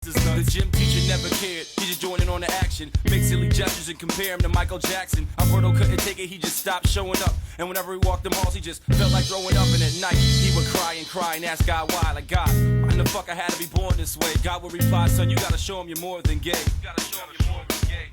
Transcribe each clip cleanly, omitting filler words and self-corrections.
The gym teacher never cared, he just joined in on the action. Make silly gestures and compare him to Michael Jackson. Alberto couldn't take it, he just stopped showing up. And whenever he walked the halls, he just felt like throwing up. And at night, he would cry and ask God why. Like, God, why in the fuck I had to be born this way? God would reply, son, you gotta show him you're more than gay. You gotta show him you're more than gay.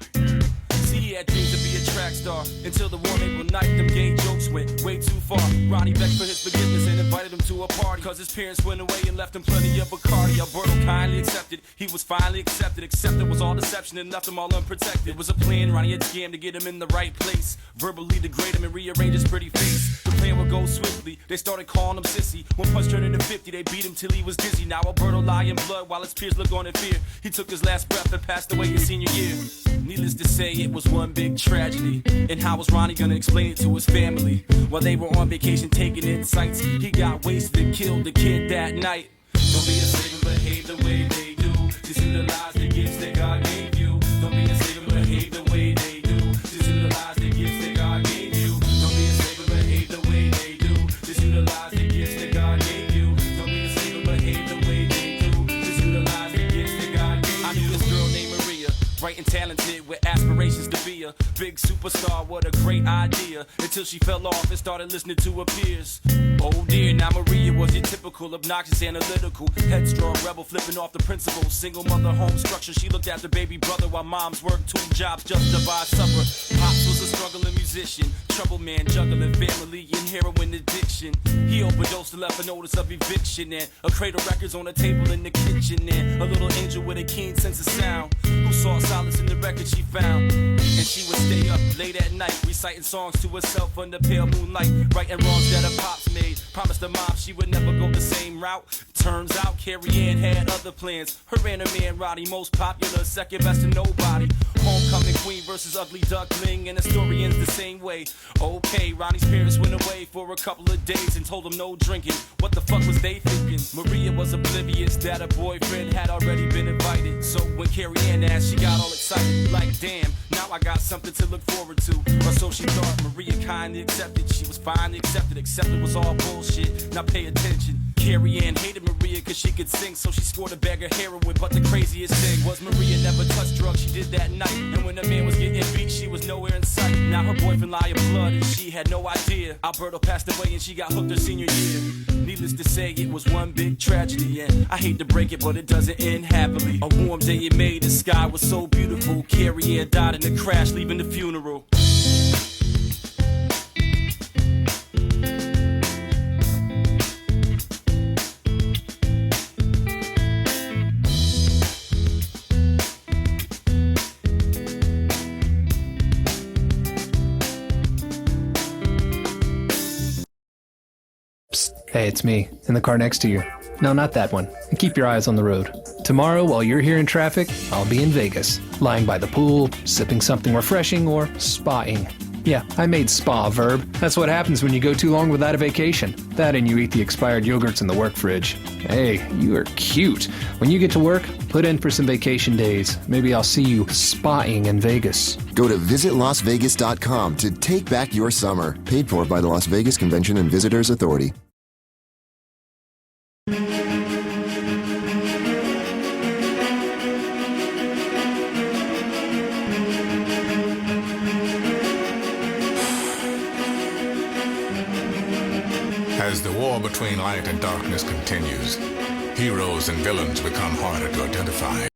See, he had dreams to be a track star until the warm April night, them gay jokes went way too far. Ronnie begged for his forgiveness and invited him to a party, cause his parents went away and left him plenty of Bacardi. Alberto kindly accepted, he was finally accepted, except it was all deception and left him all unprotected. It was a plan Ronnie had scammed to get him in the right place, verbally degrade him and rearrange his pretty face. The plan would go swiftly, they started calling him sissy. One punch turned into 50, they beat him till he was dizzy. Now Alberto lie in blood while his peers look on in fear. He took his last breath and passed away his senior year. Needless to say, it was one big tragedy. And how was Ronnie gonna explain it to his family? While they were on vacation taking in sights, he got wasted and killed the kid that night. Don't be a slave and behave the way they do. Just utilize the gifts that God gave you. Don't be a slave and behave the way they do. Just utilize the gifts that God gave you. Don't be a slave and behave the way they do. Just utilize the gifts that God gave you. Don't be a slave and behave the way they do. Just utilize the gifts that God gave you. I knew this girl named Maria, bright and talented with aspirations to be a big superstar. What a great idea, until she fell off and started listening to her peers. Oh dear, now Maria was your typical obnoxious, analytical, headstrong rebel, flipping off the principles. Single mother, home structure, she looked after baby brother while moms worked 2 jobs just to buy supper. Pops was a struggling musician, trouble man, juggling family and heroin addiction. He overdosed and left a notice of eviction, and a crate of records on the table in the kitchen, and a little angel with a keen sense of sound who sought solace in the record she found. And she would stay up late at night reciting songs to herself under pale moonlight, righting wrongs that her pops made. Promised her mom she would never go the same route. Turns out Carrie Ann had other plans. Her and her man Roddy, most popular, second best to nobody. Homecoming queen versus ugly duckling, and the story ends the same way. Okay, Ronnie's parents went away for a couple of days and told him no drinking. What the fuck was they thinking? Maria was oblivious that her boyfriend had already been invited. So when Carrie Ann asked, she got all excited, like damn, now I got something to look forward to. Or so she thought. Maria kindly accepted, she was finally accepted, except it was all bullshit. Now pay attention. Carrie Ann hated Maria cause she could sing, so she scored a bag of heroin. But the craziest thing was Maria never touched drugs, she did that night. And when the man was getting beat, she was nowhere in sight. Now her boyfriend lie in blood and she had no idea. Alberto passed away and she got hooked her senior year. Needless to say, it was one big tragedy, and I hate to break it, but it doesn't end happily. A warm day in May, the sky was so beautiful. Carrie Ann died in a crash, leaving the funeral. Hey, it's me, in the car next to you. No, not that one. And keep your eyes on the road. Tomorrow, while you're here in traffic, I'll be in Vegas, lying by the pool, sipping something refreshing, or spaaing. Yeah, I made spa a verb. That's what happens when you go too long without a vacation. That and you eat the expired yogurts in the work fridge. Hey, you are cute. When you get to work, put in for some vacation days. Maybe I'll see you spaaing in Vegas. Go to visitlasvegas.com to take back your summer. Paid for by the Las Vegas Convention and Visitors Authority. As the war between light and darkness continues, heroes and villains become harder to identify.